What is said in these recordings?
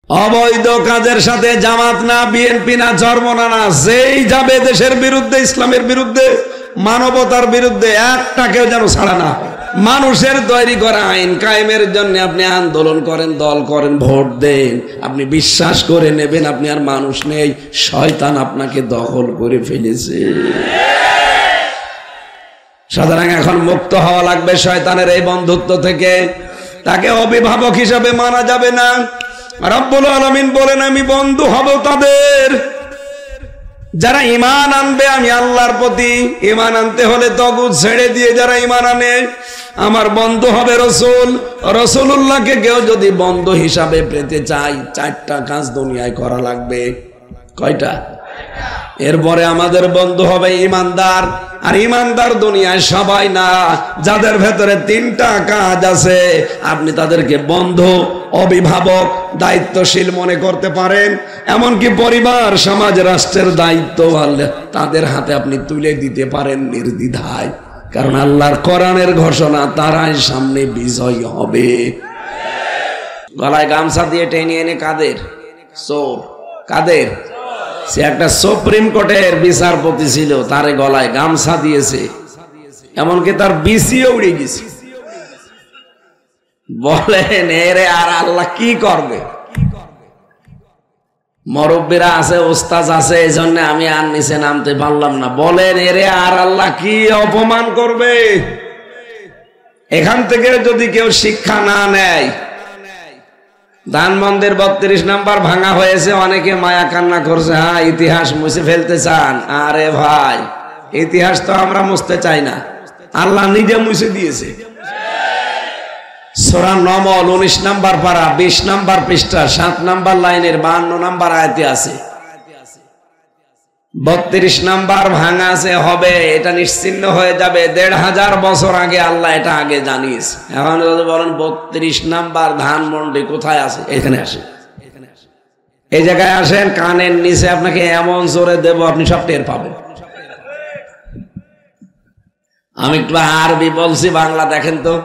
অবৈধ কাজের সাথে জামাত না, বিএনপি না, চরমনা না, যেই যাবে দেশের বিরুদ্ধে, ইসলামের বিরুদ্ধে, মানবতার বিরুদ্ধে, একটাকেও যেন ছাড়া না। মানুষের তৈরি করা আইন কায়েমের জন্য আপনি আন্দোলন করেন, দল করেন, ভোট দেন, আপনি বিশ্বাস করে নেবেন আপনি আর মানুষ নেই, শয়তান আপনাকে দখল করে ফেলেছে। সুতরাং এখন মুক্ত হওয়া লাগবে শয়তানের এই বন্ধুত্ব থেকে। তাকে অভিভাবক হিসাবে মানা যাবে না। রব্বুল আলামিন বলেন, আমি বন্ধু হব তাদের যারা ঈমান আনবে আমি আল্লাহর প্রতি। ঈমান আনতে হলে তাগুত ছেড়ে দিয়ে যারা ঈমান আনে, আমার বন্ধু হবে রাসূল। রাসূলুল্লাহকে কেউ যদি বন্ধু হিসাবে পেতে চাই, চারটা কাজ দুনিয়ায় করা লাগবে। কয়টা? এরপরে আমাদের বন্ধু হবে ঈমানদার। আর ঈমানদার দুনিয়ায় সবাই না, যাদের ভেতরে তিনটা কাজ আছে আপনি তাদেরকে বন্ধু, অভিভাবক, দায়িত্বশীল মনে করতে পারেন। এমনকি পরিবার, সমাজ, রাষ্ট্রের দায়িত্ব তাদের হাতে আপনি তুলে দিতে পারেন নির্দ্বিধায়। কারণ আল্লাহর কোরআনের ঘোষণা, তারাই সামনে বিজয়ী হবে। গলায় গামছা দিয়ে টেনে এনে কাদের? চোর। কাদের? সে একটা সুপ্রিম কোর্টের বিচারপতি ছিল, তারে গলায় গামছা দিয়েছে, এমনকি তার বিসিও উড়ে গেছে। বলেন এরে আর আল্লাহ কি করবে? মুরব্বিরা আছে, ওস্তাদ আছে, এই জন্য আমি আর নিচে নামতে পারলাম না। বলেন এরে আর আল্লাহ কি অপমান করবে? এখান থেকে যদি কেউ শিক্ষা না নেয়, ধানমন্দির 32 নাম্বার ভাঙা হয়েছে, অনেকে মায়া কান্না করছে, হ্যাঁ ইতিহাস মুছে ফেলতে চান। আরে ভাই, ইতিহাস তো আমরা মুছতে চাই না, আল্লাহ নিজে মুছে দিয়েছে। সূরা নমল 19 নাম্বার পারা 20 নাম্বার পৃষ্ঠা 7 নাম্বার লাইনের 52 নাম্বার আয়াতে আছে 32 নাম্বার ভাঙা আছে, হবে, এটা নিশ্চিহ্ন হয়ে যাবে। 1500 বছর আগে আল্লাহ এটা আগে জানিয়েছে। এখন যদি বলেন 32 নাম্বার ধানমন্ডি কোথায় আছে, এখানে আসে, এই জায়গায় আসেন, কানের নিচে আপনাকে এমন জোরে দেব আপনি সব টের পাবেন। আমি একটু আরবি বলছি, বাংলা দেখেন তো।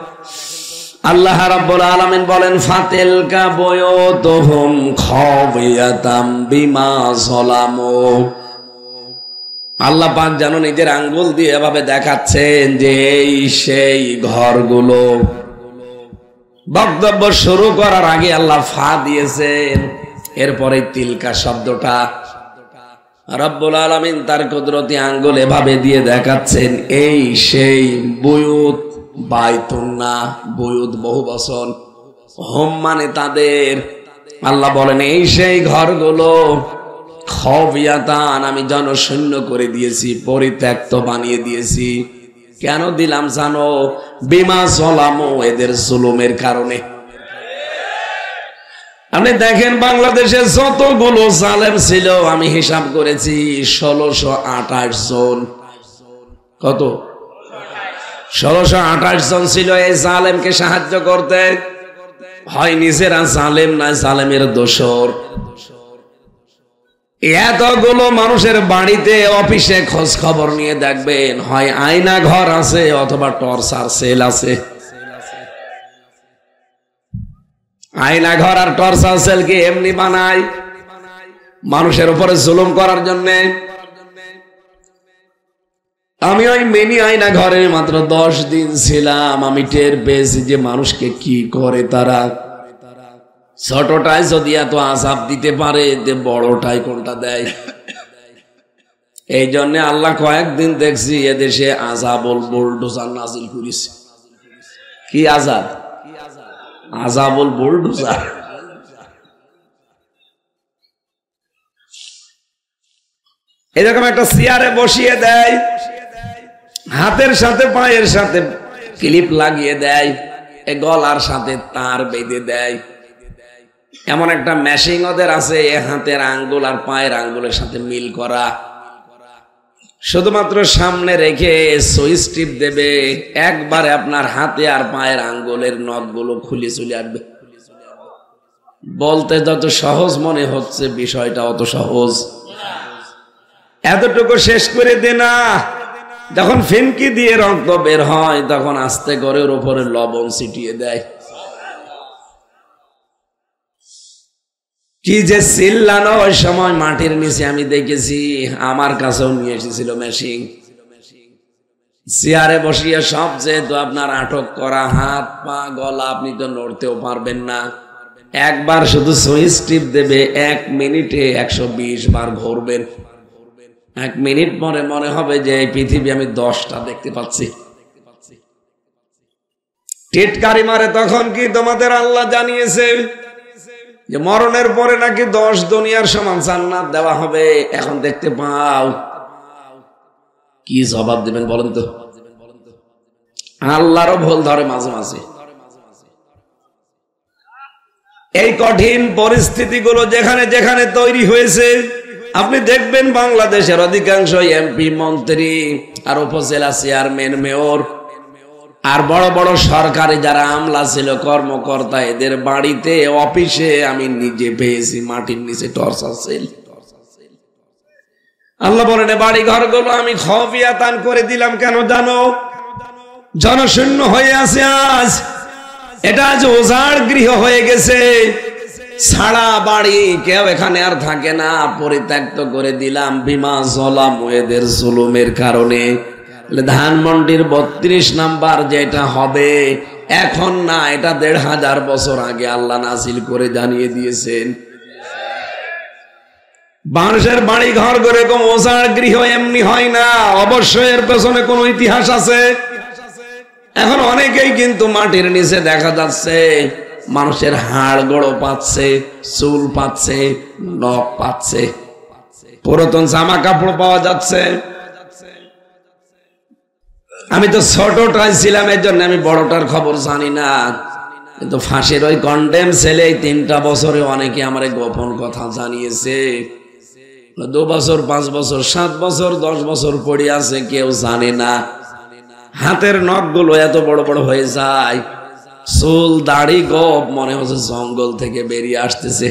আল্লাহ রাব্বুল আলামিন বলেন, ফাতিলকা বুয়ুতুহুম খাওয়াতাম বিমা যালামু। আল্লাহ পাক যেন নিজের আঙ্গুল দিয়ে এভাবে দেখাচ্ছেন যে এই সেই ঘরগুলো। বক্তব্য শুরু করার আগে আল্লাহ ফা দিয়েছেন, এরপরে তিলকা শব্দটা রব্বুল আলামিন তার কুদরতি আঙ্গুল এভাবে দিয়ে দেখাচ্ছেন এই সেই বুয়ুত। বাইতুন না, বুয়ুত বহু বচন, হোম মানে তাদের। আল্লাহ বলেন এই সেই ঘরগুলো খাওয়াতান, আমি জনশূন্য করে দিয়েছি, পরিত্যক্ত বানিয়ে দিয়েছি। কেন দিলাম জানো? বিমা যালামু, এদের জুলুমের কারণে। আপনি দেখেন বাংলাদেশে যতগুলো জালেম ছিল আমি হিসাব করেছি 1628 জন। কত? 1628 জন ছিল এই জালেমকে সাহায্য করতে। হয় নিজেরা জালেম, না জালেমের দোসর। এতগুলো মানুষের বাড়িতে, অফিসে খোঁজ খবর নিয়ে দেখবেন, হয় আয়না ঘর আছে অথবা টর্চার সেল আছে। আয়না ঘর আর টর্চার সেল কি এমনি বানায়? মানুষের উপরে জুলুম করার জন্য। আমি ওই মিনি আয়না ঘরে মাত্র 10 দিন ছিলাম, আমি টের পেয়েছি যে মানুষকে কি করে তারা। ছোটটাই যদি এত আযাব দিতে পারে, বড়টাই কোনটা দেয়? এই জন্য আল্লাহ কয়েকদিন দেখছি এদেশে আযাবুল বুলডোজার নাজিল করেছে। কি আযাব? আযাবুল বুলডোজার। এরকম একটা চেয়ারে বসিয়ে দেয়, হাতের সাথে পায়ের সাথে ক্লিপ লাগিয়ে দেয়, গলার সাথে তার বেঁধে দেয়। এমন একটা মেশিন ওদের আছে, হাতের আঙ্গুল আর পায়ের আঙ্গুলের সাথে মিল করা। শুধুমাত্র সামনে রেখে সুইচ টিপ দেবে, একবারে আপনার হাতে আর পায়ের আঙ্গুলের নখগুলো খুলে চলে আসবে। বলতে যত সহজ মনে হচ্ছে, বিষয়টা অত সহজ। এতটুকু শেষ করে দে না, যখন ফিনকি দিয়ে রক্ত বের হয় তখন আস্তে করে ওর উপরে লবণ ছিটিয়ে দেয়। কি যে চিল্লানো ওই সময় মাটির নিচে আমি দেখেছি। আমার কাছেও নিয়ে এসেছিল মেশিন, চেয়ারে বসিয়ে সব যেহেতু আপনার আটক করা, হাত পা গলা, আপনি তো নড়তেও পারবেন না। একবার শুধু সুইচ টিপ দেবে, 1 মিনিটে 120 বার ঘুরবেন। 1 মিনিট পরে মনে হবে যে এই পৃথিবী আমি 10টা দেখতে পাচ্ছি। টিটকারি মারে তখন কি তোমাদের আল্লাহ জানিয়েছে যে মরণের পরে নাকি 10 দুনিয়ার সমান জান্নাত দেওয়া হবে? এখন দেখতে পাও, কি জবাব দিবেন বলেন তো? আল্লাহরও ভুল ধরে মাঝে মাঝে। এই কঠিন পরিস্থিতিগুলো যেখানে যেখানে তৈরি হয়েছে, আপনি দেখবেন বাংলাদেশের অধিকাংশ এমপি, মন্ত্রী আর উপজেলা চেয়ারম্যান, মেয়র আর বড় বড় সরকারি যারা আমলা ছিল, কর্মকর্তা, এদের বাড়িতে অফিসে আমি নিজে পেয়েছি মাটির নিচে টর্চার সেল। আল্লাহ বলেন বাড়ি ঘরগুলো আমি খফিয়াতান করে দিলাম। কেন জানো? জনশূন্য হয়ে আছে আজ। এটা আজ ওজাড় গৃহ হয়ে গেছে, ছাড়া বাড়ি, কেউ এখানে আর থাকে না, পরিত্যক্ত করে দিলাম। বিমা জলাম, এদের জুলুমের কারণে। ধানমন্ডির 32 নাম্বার যেটা হবে এখন না, এটা 1500 বছর আগে আল্লাহ নাজিল করে জানিয়ে দিয়েছেন। মানুষের বাড়ি ঘর করে এরকম ওজাড় গৃহ এমনি হয় না, অবশ্যই এর পেছনে কোন ইতিহাস আছে। এখন অনেকেই কিন্তু মাটির নিচে দেখা যাচ্ছে মানুষের হাড় গোড়ো পাচ্ছে, চুল পাচ্ছে, নখ পাচ্ছে, পুরাতন জামা কাপড় পাওয়া যাচ্ছে। আমি তো ছোটটাই ছিলাম, এর জন্য আমি বড়টার খবর জানি না। কিন্তু ফাঁসির ওই কন্ডেম ছেলে 3টা বছরে অনেকে আমার গোপন কথা জানিয়েছে। 2 বছর, 5 বছর, 7 বছর, 10 বছর পড়ে আছে, কেউ জানে না। হাতের নখগুলো এত বড় বড় হয়ে যায়, চুল দাড়ি গোপ মনে হচ্ছে জঙ্গল থেকে বেরিয়ে আসতেছে।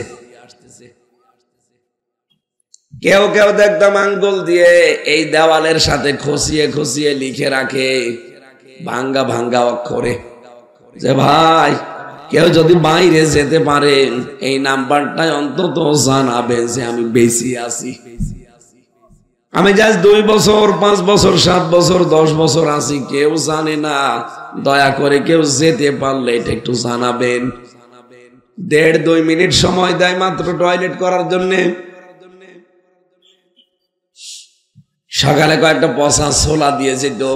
কেউ কেউ দেখতাম আঙ্গুল দিয়ে এই দেওয়ালের সাথে খসিয়ে খসিয়ে লিখে রাখে ভাঙ্গা ভাঙ্গা অক্ষরে যে ভাই কেউ যদি বাইরে যেতে পারেন এই নাম্বারটাই অন্তত জানাবেন যে আমি বেশি আছি। আমি জাস্ট 2 বছর, 5 বছর, 7 বছর, 10 বছর আছি, কেউ জানে না। দয়া করে কেউ যেতে পারলে এটা একটু জানাবেন। 1.5-2 মিনিট সময় দেয় মাত্র টয়লেট করার জন্য। সকালে কয়েকটা পচা ছোলা দিয়েছে, তো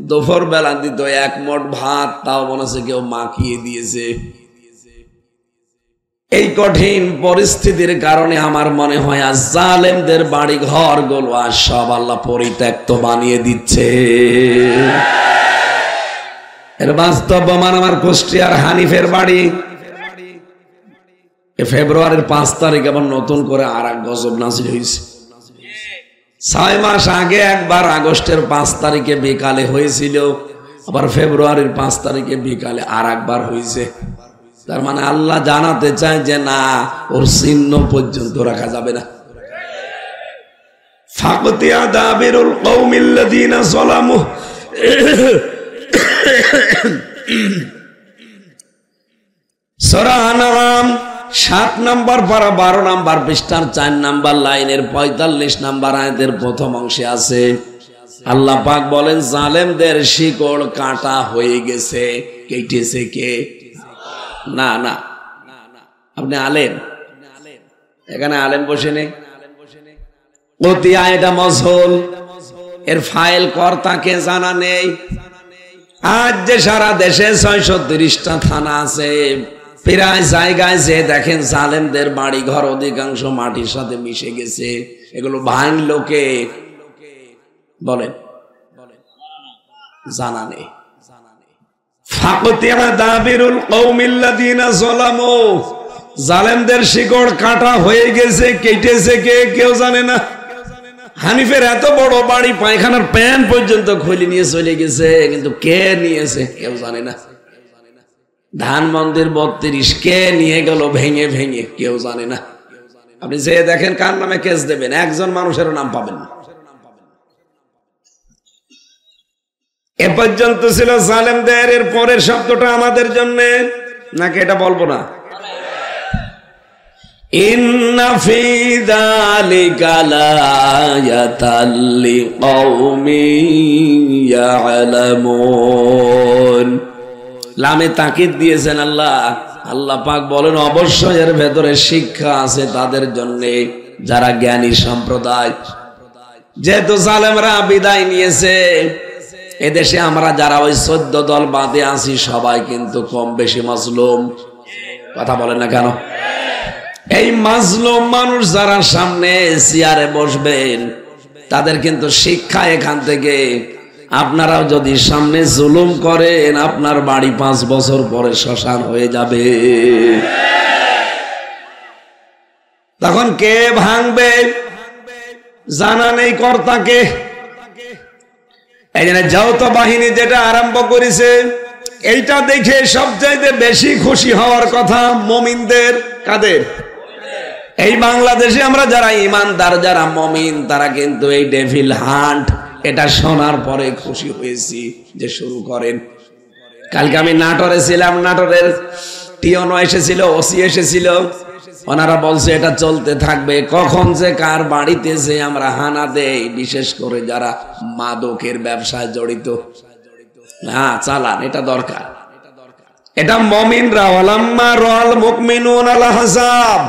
দুপুর বেলা দিত 1 মোট ভাত, তাও মনে হচ্ছে কেউ মাখিয়ে দিয়েছে। এই কঠিন পরিস্থিতির কারণে আমার মনে হয় আজ জালেমদের বাড়ি ঘর গুলো আর সব আল্লাহ পরিত্যক্ত বানিয়ে দিচ্ছে। এর বাস্তব প্রমাণ আমার কুষ্টিয়ার হানিফের বাড়ি। ফেব্রুয়ারির 5 তারিখ আবার নতুন করে আর এক গজব নাজিল হয়েছে। 6 মাস আগে একবার আগস্টের 5 তারিখে বিকালে হয়েছিল, আবার ফেব্রুয়ারির 5 তারিখে বিকালে আর একবার হয়েছে। তার মানে আল্লাহ জানাতে চায় যে না, ওর চিহ্ন পর্যন্ত রাখা যাবে না। ফাকতিয়া দাবিরুল কওমিল্লাযিনা যালামু, সূরা আনআম 7 নম্বর পারা 12 নম্বর পৃষ্ঠার 4 নম্বর লাইনের 45 নম্বর আয়াতের প্রথম অংশে আছে আল্লাহ পাক বলেন জালেমদের শিকড় কাটা হয়ে গেছে। কেটেছে কে? না না, আপনি আলেম, এখানে আলেম বসে নেই। কতিয়া এটা মজহুল, এর ফাইল কর্তাকে জানা নেই। আজ যে সারা দেশে 630টা থানা আছে, প্রায় জায়গায় যে দেখেন জালেমদের বাড়ি ঘর অধিকাংশ মাটির সাথে মিশে গেছে। এগুলো ভাঙলো কে? বলেন, জানা নেই। ফাকতিয়া দাবিরুল কওমিল্লাযিনা যালামু, জালেমদের শিকড় কাটা হয়ে গেছে। কেটেছে কে? কেউ জানে না। হানিফের এত বড় বাড়ি, পায়খানার প্যান পর্যন্ত খুলে নিয়ে চলে গেছে, কিন্তু কে নিয়েছে কেউ জানে না। ধানমন্ডির 32 কে নিয়ে গেল ভেঙে ভেঙে? কেউ জানে না। আপনি যে দেখেন কার নামে কেস দেবেন, একজন মানুষেরও নাম পাবেন না। এ পর্যন্ত ছিল জালেমদের। এর পরের শব্দটা আমাদের জন্য নাকি এটা বলবো না? ইন্না ফি যালিকা লাআয়াতাল লিকাউমিন ইয়ালামুন। লামে তাকিদ দিয়েছেন আল্লাহ। আল্লাহ পাক বলেন অবশ্যই এর ভেতরে শিক্ষা আছে তাদের জন্য যারা জ্ঞানী সম্প্রদায়। যেহেতু জালেমরা বিদায় নিয়েছে, এদেশে আমরা যারা ওই 14 দল বাদে আছি সবাই কিন্তু কম বেশি মাজলুম। কথা বলেন না কেন? এই মাজলুম মানুষ যারা সামনে চেয়ারে বসবেন তাদের কিন্তু শিক্ষা এখান থেকে, আপনারাও যদি সামনে জুলুম করেন আপনার বাড়ি 5 বছর পরে শ্মশান হয়ে যাবে। তখন কে ভাঙবে জানা নেই কর্তাকে। এই জন্য যৌথ বাহিনী যেটা আরম্ভ করেছে এইটা দেখে সবচাইতে বেশি খুশি হওয়ার কথা মুমিনদের। কাদের? এই বাংলাদেশে আমরা যারা ইমানদার, যারা মুমিন, তারা কিন্তু এই ডেভিল হান্ট এটা শোনার পরে খুশি হয়েছি যে শুরু করেন। কালকে আমি নাটোরে ছিলাম, নাটোরের টিওনো এসেছিল, ওসি এসেছিল, ওনারা বলছে এটা চলতে থাকবে। কখন যে কার বাড়িতে যে আমরা হানা দেই, বিশেষ করে যারা মাদকের ব্যবসায় জড়িত, না চালান, এটা দরকার। এটা মুমিনরা ওয়ালাম্মা রাল মুমিনুন আল আহজাব,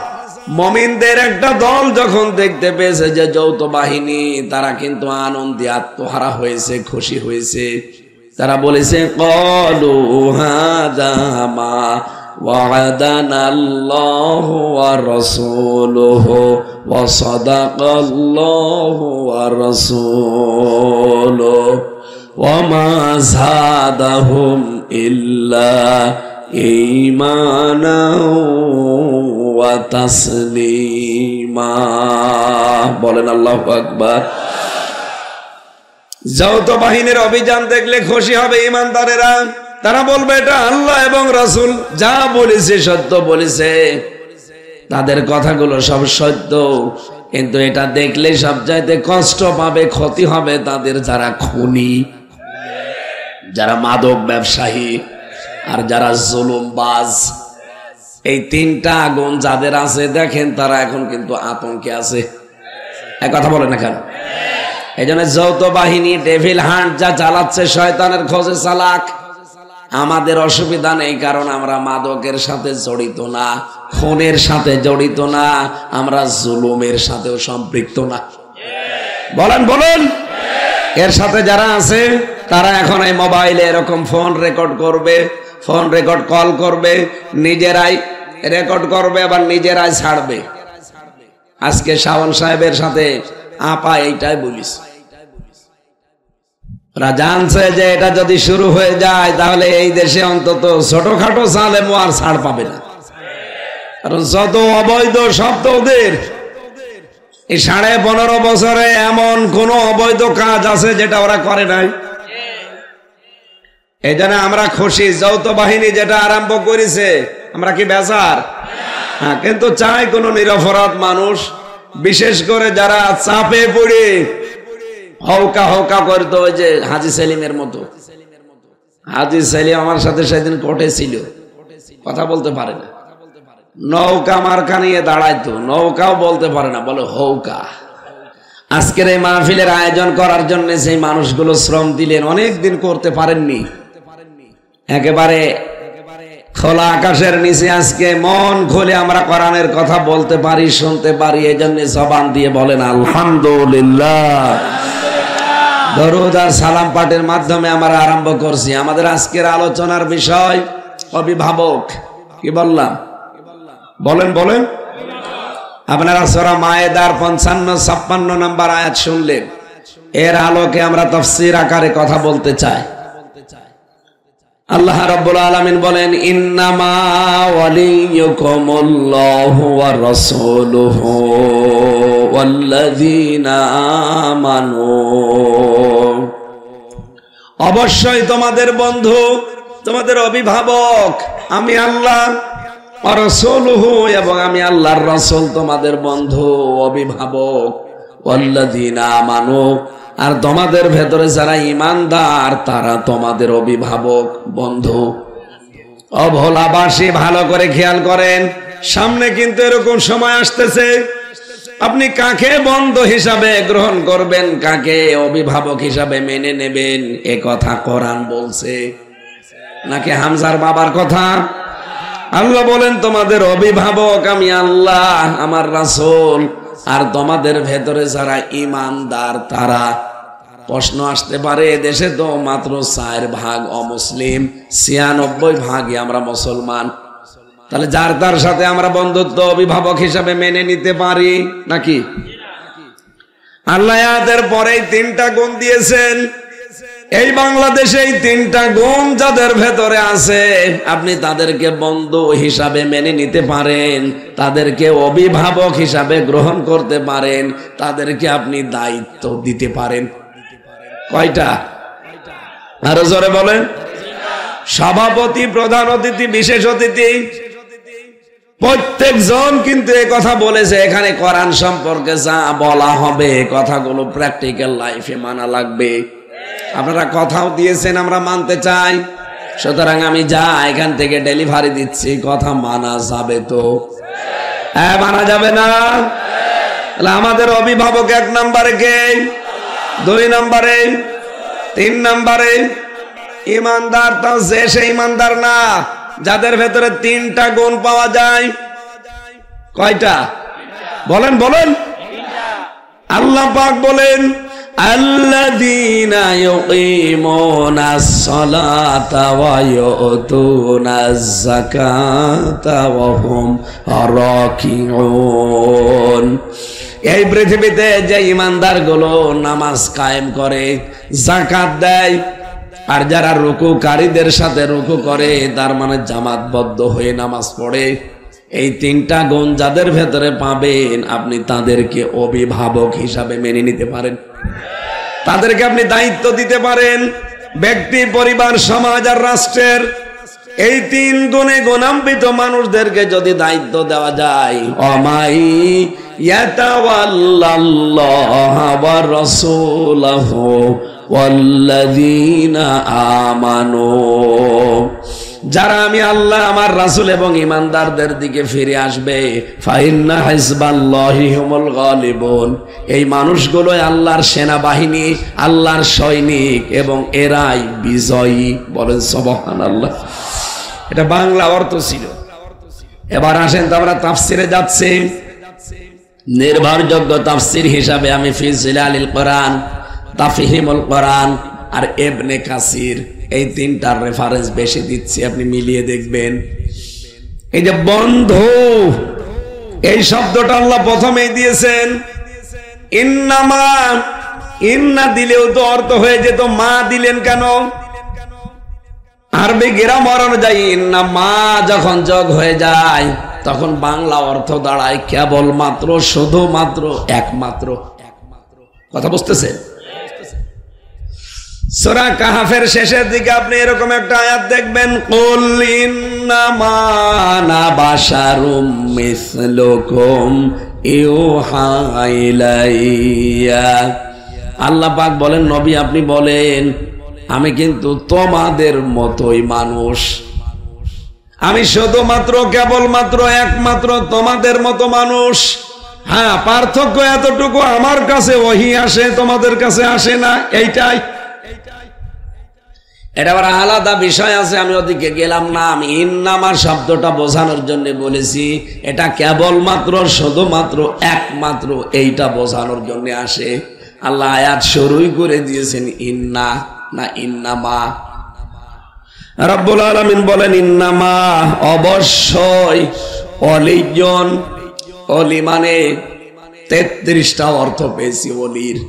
মুমিনদের একটা দল যখন দেখতে পেয়েছে যে যৌথ বাহিনী, তারা কিন্তু আনন্দে আত্মহারা হয়েছে, খুশি হয়েছে। তারা বলেছে ক্বালু হাযা মা ওয়া'দানাল্লাহু ওয়া রাসূলুহু ওয়া সাদাকাল্লাহু ওয়া রাসূলুহু ওয়া মা যাদাহুম ইল্লা ঈমানা ওয়া তাসলিমা। বলেন আল্লাহু আকবার। যৌথ বাহিনীর অভিযান দেখলে খুশি হবে ইমানদারেরা। তারা বলবে এটা আল্লাহ এবং রাসূল যা বলেছে সত্য বলেছে, তাদের কথাগুলো সব সত্য। কিন্তু এটা দেখলে সবচাইতে কষ্ট পাবে, ক্ষতি হবে তাদের যারা খুনি, যারা মাদক ব্যবসায়ী, আর যারা জুলুমবাজ। এই 3টা আগুন যাদের আছে দেখেন তারা এখন কিন্তু আতঙ্কে আছে। এক কথা বলে না কেন? এই জন্য যৌথ বাহিনী ডেভিল হান্ট যা চালাচ্ছে শয়তানের খোঁজে চালাক। আমাদের অসুবিধা নেই, কারণ আমরা মাদকের সাথে জড়িত না, খুনের সাথে জড়িত না, আমরা জুলুমের সাথেও সম্পৃক্ত না। বলেন বলুন। এর সাথে যারা আছে তারা এখন এই মোবাইলে এরকম ফোন রেকর্ড করবে, ফোন রেকর্ড কল করবে, নিজেরাই রেকর্ড করবে, আবার নিজেরাই ছাড়বে। আজকে শাওন সাহেবের সাথে আপা এইটাই বলিস, ওরা জানছে যে এটা যদি শুরু হয়ে যায় তাহলে এই দেশে অন্তত ছোটখাটো জালেম আর ছাড় পাবে না। কারণ যত অবৈধ সব তো ওদের। এই 15.5 বছরে এমন কোন অবৈধ কাজ আছে যেটা ওরা করে নাই। এই জন্য আমরা খুশি, যৌথ বাহিনী যেটা আরম্ভ করেছে আমরা কি বেজার? হ্যাঁ, কিন্তু চাই কোন নিরপরাধ মানুষ, বিশেষ করে যারা চাপে পড়ে হৌকা হৌকা করতো, ওই যে হাজী সেলিমের মতো। হাজী সেলিম আমার সাথে সেদিন কোর্টে ছিল, কথা বলতে পারে না, নৌকা মার্কা নিয়ে দাঁড়াইতো, নৌকাও বলতে পারে না, বলে হৌকা। আজকের এই মাহফিলের আয়োজন করার জন্য সেই মানুষগুলো শ্রম দিলেন, অনেক দিন করতে পারেননি। একেবারে খোলা আকাশের নিচে আজকে মন খুলে আমরা কোরআনের কথা বলতে পারি, শুনতে পারি, এই জন্য জবান দিয়ে বলেন আলহামদুলিল্লাহ। দরুদ আর সালাম পাঠের মাধ্যমে আমরা আরম্ভ করছি আমাদের আজকের আলোচনার বিষয় অভিভাবক। কি বললাম? বলেন বলেন। আপনারা সূরা মায়েদার 55-56 নম্বর আয়াত শুনলেন, এর আলোকে আমরা তাফসীর আকারে কথা বলতে চাই। আল্লাহ রাব্বুল আলামিন বলেন ইন্নামা ওয়ালিয়ুকুমুল্লাহু ওয়া রাসূলুহু ওয়াল্লাযীনা আমানু, অবশ্যই তোমাদের বন্ধু, তোমাদের অভিভাবক আমি আল্লাহ, ওয়া রাসূলুহু এবং আমি আল্লাহর রাসূল তোমাদের বন্ধু অভিভাবক, ওয়াল্লাযীনা আমানু আর তোমাদের ভেতরে যারা ঈমানদার তারা তোমাদের অভিভাবক বন্ধু। অভোলাবাসী ভালো করে খেয়াল করেন, সামনে কিন্তু এরকম সময় আসতেছে, আপনি কাকে বন্ধু হিসাবে গ্রহণ করবেন, কাকে অভিভাবক হিসাবে মেনে নেবেন, এ কথা কোরআন বলছে নাকি হামজার বাবার কথা? আল্লাহ বলেন তোমাদের অভিভাবক আমি আল্লাহ, আমার রাসূল, আর তোমাদের ভেতরে যারা ঈমানদার তারা। প্রশ্ন আসতে পারে, দেশে তো মাত্র 4% অমুসলিম, 96% আমরা মুসলমান, তাহলে যার তার সাথে আমরা বন্ধুত্ব অভিভাবক হিসাবে মেনে নিতে পারি নাকি? আল্লাহ আয়াতের পরেই 3টা গুণ দিয়েছেন। এই বাংলাদেশে এই 3টা গুণ যাদের ভেতরে আছে, আপনি তাদেরকে বন্ধু হিসাবে মেনে নিতে পারেন, তাদেরকে অভিভাবক হিসাবে গ্রহণ করতে পারেন, তাদেরকে আপনি দায়িত্ব দিতে পারেন। কয়টা? আরো জোরে বলেন। সভাপতি, প্রধান অতিথি, বিশেষ অতিথি, প্রত্যেকজন কিন্তু এই কথা বলেছে। এখানে কোরআন সম্পর্কে যা বলা হবে কথাগুলো প্র্যাকটিক্যাল লাইফে মানা লাগবে। আপনারা কথাও দিয়েছেন, আমরা মানতে চাই, সুতরাং আমি যা এখান থেকে ডেলিভারি দিচ্ছি কথা মানা যাবে তো? হ্যাঁ, মানা যাবে না? আমাদের অভিভাবক 1 নম্বরে কে, 2 নম্বরে, 3 নম্বরে ইমানদার। তাও যে সে ইমানদার না, যাদের ভেতরে 3টা গুণ পাওয়া যায়। কয়টা? বলেন বলেন। আল্লাহ পাক বলেন আল্লাযীনা ইউকিমুনাস সালাতা ওয়া ইউতুনাজ যাকাতা ওয়া হুম রাকিউন। এই পৃথিবীতে যে ইমানদার গুলো নামাজ কায়েম করে, যাকাত দেয়, আর যারা রুকুকারীদের সাথে রুকু করে, তার মানে জামাতবদ্ধ হয়ে নামাজ পড়ে, এই 3টা গুণ যাদের ভেতরে পাবেন, আপনি তাদেরকে অভিভাবক হিসাবে মেনে নিতে পারেন, তাদেরকে আপনি দায়িত্ব দিতে পারেন, ব্যক্তি, পরিবার, সমাজ আর রাষ্ট্রের। এই 3 গুণে গুণান্বিত মানুষদেরকে যদি দায়িত্ব দেওয়া যায়, অমাই ইয়াতাওয়াল্লাল্লাহা ওয়া রাসূলাহু ওয়াল্লাযীনা আমানু, যারা আমি আল্লাহ, আমার রাসূল এবং ঈমানদারদের দিকে ফিরে আসবে, ফাইন্না হিজবাল্লাহি হুমুল গালিবুন, এই মানুষগুলোই আল্লাহর সেনাবাহিনী, আল্লাহর সৈনিক, এবং এরাই বিজয়ী। বলেন সুবহানাল্লাহ। এটা বাংলা অর্থ ছিল। এবার আসেন তো আমরা তাফসিরে যাচ্ছি। নির্ভরযোগ্য তাফসির হিসাবে আমি ফি জিলালিল কোরআন, তাফহিমুল কোরআন আর ইবনে কাসির, এই 3টার রেফারেন্স বেশি দিচ্ছি, আপনি মিলিয়ে দেখবেন। এই যে বন্ধু, এই শব্দটা আল্লাহ প্রথমেই দিয়েছেন। ইন্নামা, ইন্না দিলেও তো অর্থ হয়ে যেত, মা দিলেন কেন? আরবি গ্রামার অনুযায়ী ইন্না মা যখন যোগ হয়ে যায়, তখন বাংলা অর্থ দাঁড়ায় কেবলমাত্র, শুধুমাত্র, একমাত্র। কথা বুঝতেছেন? সূরা কাহফের শেষের দিকে আপনি এরকম একটা আয়াত দেখবেন, কুল ইন্নামা আনা বাশারুম মিসলুকুম ইউহা ইলাইয়া। আল্লাহ পাক বলেন, নবী আপনি বলেন আমি কিন্তু তোমাদের মতোই মানুষ, আমি শুধুমাত্র, কেবলমাত্র, একমাত্র তোমাদের মতো মানুষ। হ্যাঁ, পার্থক্য এতটুকু, আমার কাছে ওহী আসে, তোমাদের কাছে আসে না, এইটাই। এটা আবার আলাদা বিষয় আছে, আমি ওদিকে গেলাম না। আমি ইন্নামার শব্দটা বোঝানোর জন্য বলেছি, এটা কেবলমাত্র, শুধুমাত্র, একমাত্র, এইটা বোঝানোর জন্য আসে। আল্লাহ আয়াত শুরুই করে দিয়েছেন ইন্না, না ইন্নামা। রব্বুল আলামিন বলেন ইন্নামা, অবশ্যই, অলিজন, অলি মানে 33টা অর্থ পেয়েছি অলির।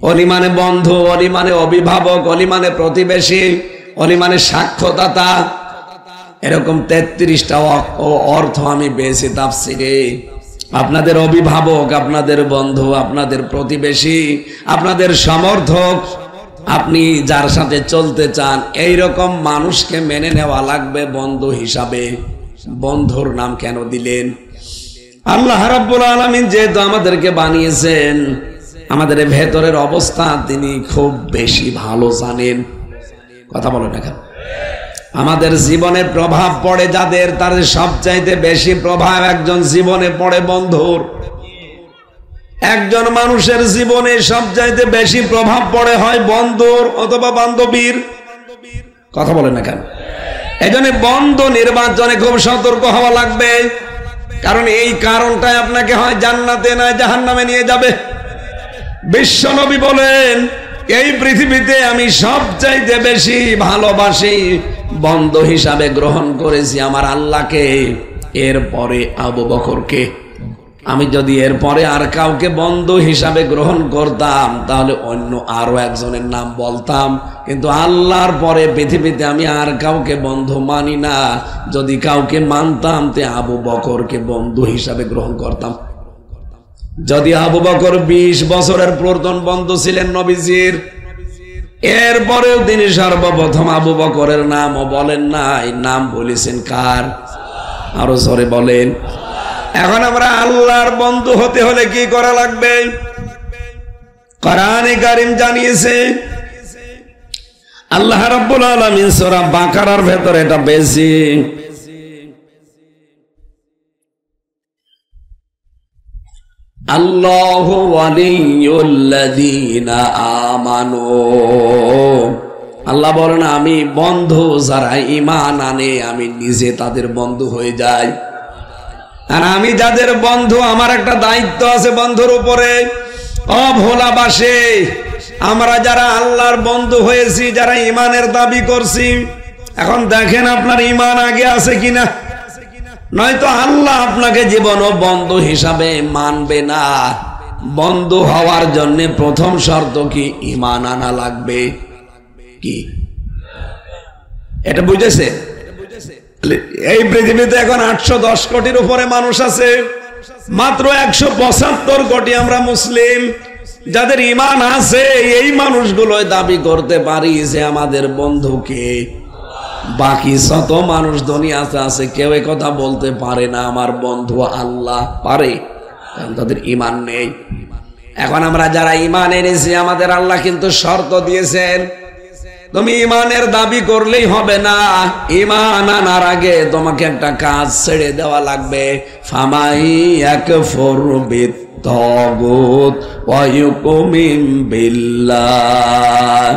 অলি মানে বন্ধু, অলি মানে অভিভাবক, অলি মানে প্রতিবেশী, অলি মানে সাক্ষ্যদাতা, এরকম 33টা অর্থ আমি পেয়েছি তাফসিরে। আপনাদের অভিভাবক, আপনাদের বন্ধু, আপনাদের প্রতিবেশী, আপনাদের সমর্থক, আপনি যার সাথে চলতে চান, এইরকম মানুষকে মেনে নেওয়া লাগবে বন্ধু হিসাবে। বন্ধুর নাম কেন দিলেন? আল্লাহ রাব্বুল আলামিন যেহেতু আমাদেরকে বানিয়েছেন, আমাদের ভেতরের অবস্থা তিনি খুব বেশি ভালো জানেন। কথা বলেন না কেন? আমাদের জীবনে প্রভাব পড়ে যাদের, তার সবচাইতে বেশি প্রভাব একজন জীবনে পড়ে বন্ধুর। একজন মানুষের জীবনে সবচাইতে বেশি প্রভাব পড়ে হয় বন্ধুর অথবা বান্ধবীর। কথা বলেন না কেন? এই জন্য বন্ধু নির্বাচনে খুব সতর্ক হওয়া লাগবে, কারণ এই কারণটাই আপনাকে হয় জান্নাতে না জাহান্নামে নিয়ে যাবে। বিশ্বনবী বলেন, এই পৃথিবীতে আমি সবচাইতে বেশি ভালোবাসি, বন্ধু হিসাবে গ্রহণ করেছি আমার আল্লাহকে, এরপরে আবু বকরকে। আমি যদি এরপরে আর কাউকে বন্ধু হিসাবে গ্রহণ করতাম তাহলে অন্য আরো একজনের নাম বলতাম, কিন্তু আল্লাহর পরে পৃথিবীতে আমি আর কাউকে বন্ধু মানি না। যদি কাউকে মানতাম তে আবু বকরকে বন্ধু হিসাবে গ্রহণ করতাম। যদি আবু বকর 20 বছরের প্রথম বন্ধু ছিলেন নবীজির, এরপরেও তিনি সর্বপ্রথম আবু বকরের নামও বলেন নাই, নাম বলেছেন কার? আরো জোরে বলেন। এখন আমরা আল্লাহর বন্ধু হতে হলে কি করা লাগবে? কোরআনে কারীম জানিয়েছে, আল্লাহ রাব্বুল আলামিন সূরা বাকারার ভেতরে এটা বেশি, আল্লাহু ওয়ালিয়ুল্লাযীনা আমানু, আল্লাহ বলেন আমি বন্ধু যারা ঈমান আনে আমি নিজে তাদের বন্ধু হয়ে যাই। আর আমি যাদের বন্ধু, আমার একটা দায়িত্ব আছে বন্ধুর উপরে। অভোলাবাসে আমরা যারা আল্লাহর বন্ধু হয়েছি, যারা ঈমানের দাবি করছি, এখন দেখেন আপনার ঈমান আগে আছে কিনা, নয়তো আল্লাহ আপনাকে জীবন বন্ধু হিসাবে মানবে না। বন্ধু হওয়ার জন্য প্রথম শর্ত কি? ঈমান আনা লাগবে। কি এটা বুঝেছে? এই পৃথিবীতে এখন 810 কোটির উপরে মানুষ আছে, মাত্র 175 কোটি আমরা মুসলিম। যাদের ঈমান আছে এই মানুষগুলো দাবি করতে পারি যে আমাদের বন্ধুকে। বাকি শত মানুষ দুনিয়াতে আছে, কেউ এই কথা বলতে পারে না আমার বন্ধু আল্লাহ। পারে? কারণ তাদের ঈমান নেই। এখন আমরা যারা ঈমান এনেছি, আমাদের আল্লাহ কিন্তু শর্ত দিয়েছেন, তুমি ঈমানের দাবি করলেই হবে না, ঈমান আনার আগে তোমাকে একটা কাজ ছেড়ে দেওয়া লাগবে। ফামাই ইয়াকফুর বিত-তাগুত ওয়া ইউমিন বিল্লাহ,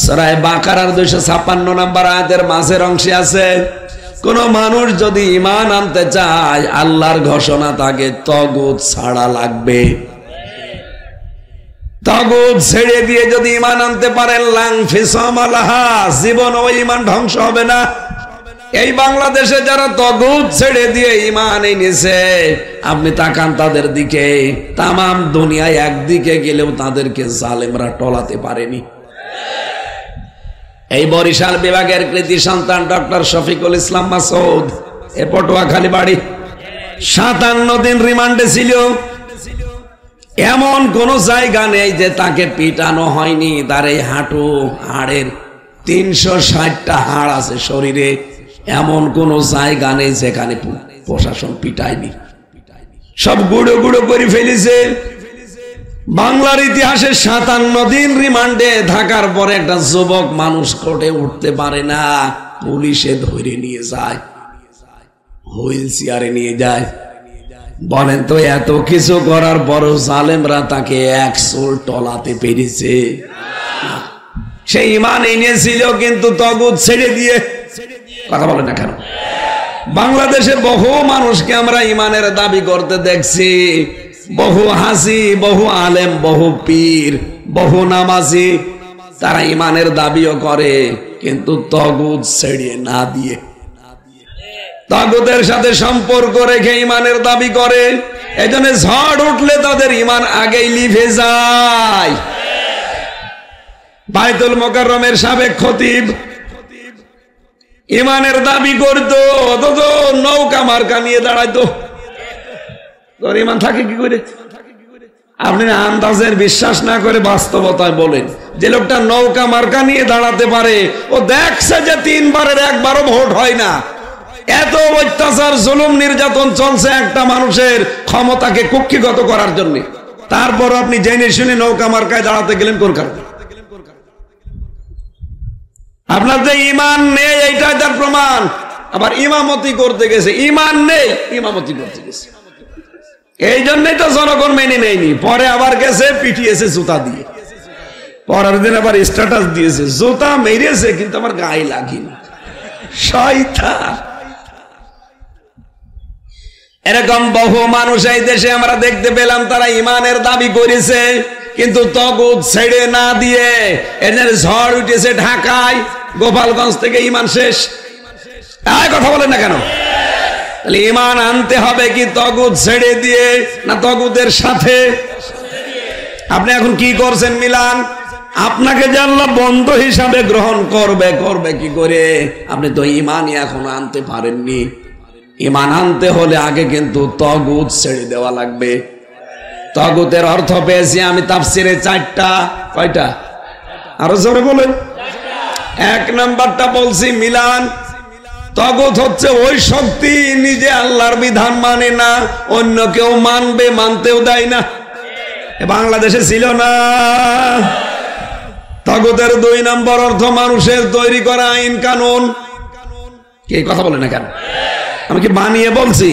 সূরা বাকারার 256 নম্বর আয়াতের মাঝের অংশে আছে, কোন মানুষ যদি ঈমান আনতে চায় আল্লাহর ঘোষণা তাকে তাগুত ছাড়া লাগবে। তাগুত ছেড়ে দিয়ে যদি ঈমান আনতে পারেন, লাং ফিসামালাহা, জীবন ওই ঈমান ধ্বংস হবে না। এই বাংলাদেশে যারা তাগুত ছেড়ে দিয়ে ঈমান এনেছে, আপনি তাকান তাদের দিকে, তামাম দুনিয়ায় একদিকে গেলেও তাদেরকে জালেমরা টলাতে পারেনি। এই বরিশাল বিভাগের কৃতি সন্তান ডক্টর শফিকুল ইসলাম মাসুদ, এ পটুয়াখালী বাড়ি, 57 দিন রিমান্ডে ছিল। এমন কোন জায়গা নেই যে তাকে পিটানো হয়নি। তার এই হাঁটু হাড়ের 360টা হাড় আছে শরীরে, এমন কোন জায়গা নেই যেখানে প্রশাসন পিটায়নি। সব গুঁড়ো গুঁড়ো করে ফেলেছে। বাংলার ইতিহাসে 57 দিন রিমান্ডে থাকার পরে একটা যুবক মানুষ কোর্টে উঠতে পারে না, পুলিশে ধরে নিয়ে যায়, হুইল চেয়ারে নিয়ে যায়। বলেন তো, এত কিছু করার পরও জালেমরা তাকে এক চুল টলাতে পেরেছে? সে ঈমান এনেছিল কিন্তু তাগুত ছেড়ে দিয়ে। কথা বলেন না কেন? বাংলাদেশে বহু মানুষকে আমরা ঈমানের দাবি করতে দেখছি, বহু হাসি, বহু আলেম, বহু পীর, বহু নামাজি, তারা ঈমানের দাবিও করে কিন্তু তাগুত ছেড়ে না দিয়ে, তাগুতের সাথে সম্পর্ক রেখে ঈমানের দাবি করে। এজন্য ঝড় উঠলে তাদের ঈমান আগেই লিভে যায়। বাইতুল মোকাররমের সাবেক খতিব ঈমানের দাবি করতো, অথচ নৌকা মার্কা নিয়ে দাঁড়াইতো। তোর ঈমান থাকে কি করে? আপনি আন্দাজের বিশ্বাস না করে বাস্তবতায় বলেন, যে লোকটা নৌকা মার্কা নিয়ে দাঁড়াতে পারে, ও দেখছে যে 3 বারের 1 বারও ভোট হয় না। এত অত্যাচার, জুলুম, নির্যাতন চলছে একটা মানুষের ক্ষমতাকে কুক্ষিগত করার জন্য, তারপর আপনি জেনে শুনে নৌকা মার্কায় দাঁড়াতে গেলেন কোন কারণে? আপনার যে ইমান নেই এইটাই তার প্রমাণ। আবার ইমামতি করতে গেছে, ইমান নেই ইমামতি করতে গেছে, এই জন্যই তো জনগণ মেনে নেয়নি। পরে আবার গেছে পিটিয়েছে জুতা দিয়ে, পরের দিন আবার স্ট্যাটাস দিয়েছে জুতা মেরেছে কিন্তু আমার গায়ে লাগেনি। শয়তান। এরকম বহু মানুষ এই দেশে আমরা দেখতে পেলাম, তারা ইমানের দাবি করেছে কিন্তু তাগুত ছেড়ে না দিয়ে এদের ঝড় উঠেছে ঢাকায়, গোপালগঞ্জ থেকে ইমান শেষ। কথা বলেন না কেন? তাহলে ইমান আনতে হবে কি তাগুত ছেড়ে দিয়ে না তাগুতের সাথে? আপনি এখন কি করছেন মিলান? আপনাকে যে আল্লাহ বন্ধু হিসাবে গ্রহণ করবে, করবে কি করে? আপনি তো ইমানই এখনো আনতে পারেননি। ইমান আনতে হলে আগে কিন্তু তাগুত ছেড়ে দেওয়া লাগবে। তাগুতের অর্থ পেয়েছি আমি তাফসিরে 4টা। কয়টা? আরো জোরে বলেন। 1 নাম্বারটা বলছি মিলান, তাগুত হচ্ছে ওই শক্তি নিজে আল্লাহর বিধান মানে না, অন্য কেউ মানবে, মানতেও দেয় না। বাংলাদেশে ছিল না। তাগুতের 2 নম্বর অর্থ মানুষের তৈরি করা আইন কানুন। কে কথা বলে না কেন? আমি কি বানিয়ে বলছি?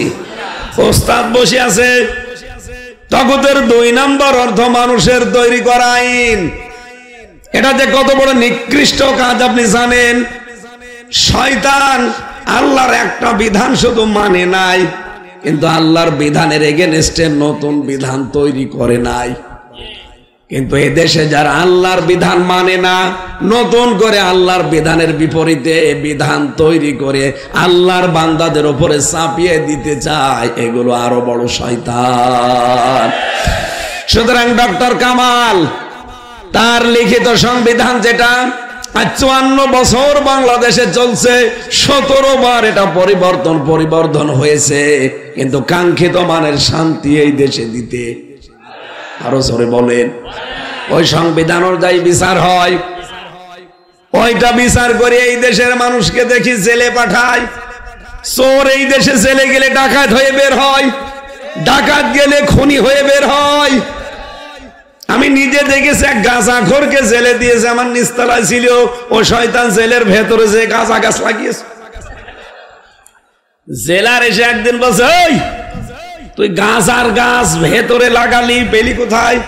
ওস্তাদ বসে আছে। তাগুতের 2 নম্বর অর্থ মানুষের তৈরি করা আইন। এটা যে কত বড় নিকৃষ্ট কাজ আপনি জানেন? শয়তান আল্লাহর একটা বিধান শুধু মানে নাই, কিন্তু আল্লাহর বিধানের এগেনস্টে নতুন বিধান তৈরি করে নাই। কিন্তু এই দেশে যারা আল্লাহর বিধান মানে না, নতুন করে আল্লাহর বিধানের বিপরীতে বিধান তৈরি করে আল্লাহর বান্দাদের উপরে চাপিয়ে দিতে চায়, এগুলো আরো বড় শয়তান। সুতরাং ডক্টর কামাল তার লিখিত সংবিধান যেটা 54 বছর বাংলাদেশে চলছে, 17 বার এটা পরিবর্তন হয়েছে, কিন্তু কাঙ্ক্ষিত মানের শান্তি এই দেশে দিতে আরো জোরে বলেন। ওই সংবিধান অনুযায়ী বিচার হয়, ওইটা বিচার করে এই দেশের মানুষকে দেখি জেলে পাঠায়। চোর এই দেশে জেলে গেলে ডাকাত হয়ে বের হয়, ডাকাত গেলে খুনি হয়ে বের হয়। আমি নিজে দেখেছি এক গাঁজাখোরকে জেলে দিয়েছে, আমার নিস্তালায় ছিল। ও শয়তান জেলের ভেতরে যে গাঁজা গাছ লাগিয়েছে। জেলার এসে একদিন বলছে, ওই তুই গাঁজার গাছ ভেতরে লাগালি, পেলি কোথায়?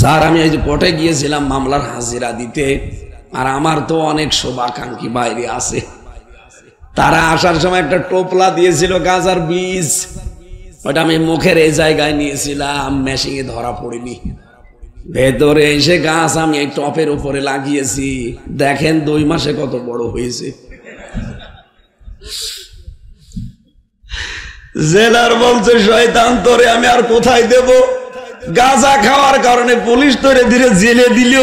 স্যার আমি এই যে কোর্টে গিয়েছিলাম মামলার হাজিরা দিতে, আর আমার তো অনেক শুভাকাঙ্ক্ষী বাইরে আছে, তারা আসার সময় একটা টোপলা দিয়েছিল গাঁজার বীজ, ওটা আমি মুখের এই জায়গায় নিয়েছিলাম, মেশিনে ধরা পড়িনি। ভেতরে এসে গাছ আমি এই টপের উপরে লাগিয়েছি, দেখেন 2 মাসে কত বড় হয়েছে। জেলার বলছে, শয়তান তোরে আমি আর কোথায় দেব? গাঁজা খাওয়ার কারণে পুলিশ তোরে ধীরে জেলে দিল,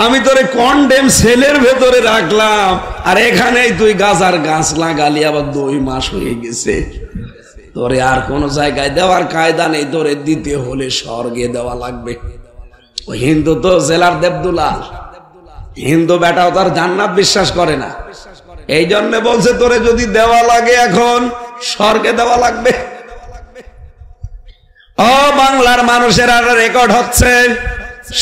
আমি তোরে কন্ডেম সেলের ভেতরে রাখলাম, আর এখানেই তুই গাঁজার গাছ লাগালি, আবার 2 মাস হয়ে গেছে। তোরে আর কোন জায়গায় দেওয়ার কায়দা নেই, তোরে দিতে হলে স্বর্গে দেওয়া লাগবে। ওই হিন্দু তো জেলার দেবদুলাল, হিন্দু বেটাও তার জান্নাত বিশ্বাস করে না, এই জন্য বলছে তোরে যদি দেওয়া লাগে এখন স্বর্গে দেওয়া লাগবে। ও বাংলার মানুষের আর রেকর্ড হচ্ছে,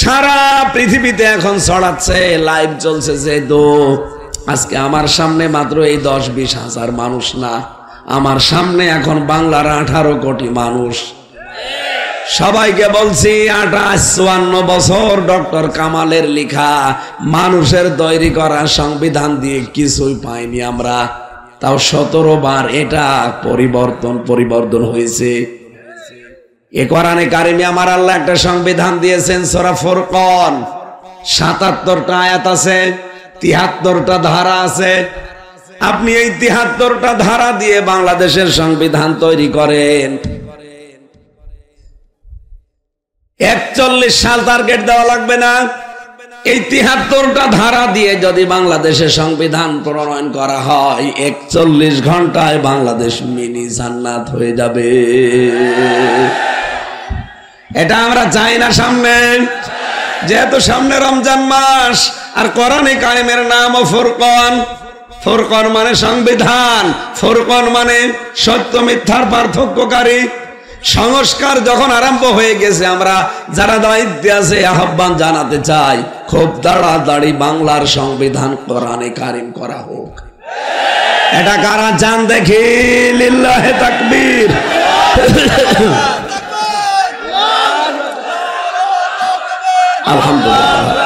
সারা পৃথিবীতে এখন ছড়াচ্ছে, লাইভ চলছে। যে আজকে আমার সামনে মাত্র এই 10-20 হাজার মানুষ না, আমার সামনে এখন বাংলার 18 কোটি মানুষ। সবাইকে বলছি 58-54 বছর ডক্টর কামালের লেখা মানুষের তৈরি করা সংবিধান দিয়ে কিছুই পাইনি আমরা, তাও 17 বার এটা পরিবর্তন হয়েছে। এ কোরআনে কারিমে আমার আল্লাহ একটা সংবিধান দিয়েছেন, সূরা ফুরকান, 77টা আয়াত আছে, 73টা ধারা আছে। আপনি এই 73টা ধারা দিয়ে বাংলাদেশের সংবিধান তৈরি করেন, 41 সাল টার্গেট দেওয়া লাগবে না। এই 73টা ধারা দিয়ে যদি বাংলাদেশের সংবিধান প্রণয়ন করা হয়, 41 ঘন্টায় বাংলাদেশ মিনি জান্নাত হয়ে যাবে। এটা আমরা চাই না সামনে, যেহেতু সামনে রমজান মাস, আর কোরআনে কারিমের নাম ফুরকান। ফুরকান মানে সংবিধান, ফুরকান মানে সত্য মিথ্যার পার্থক্যকারী। সংস্কার যখন আরম্ভ হয়ে গেছে, আমরা যারা দায়িত্বে আছে আহ্বান জানাতে চাই, খুব তাড়াতাড়ি বাংলার সংবিধান কোরআনে কারিম করা হোক। এটা কারা চান দেখি? লিল্লাহে তাকবীর। আলহামদুলিল্লাহ।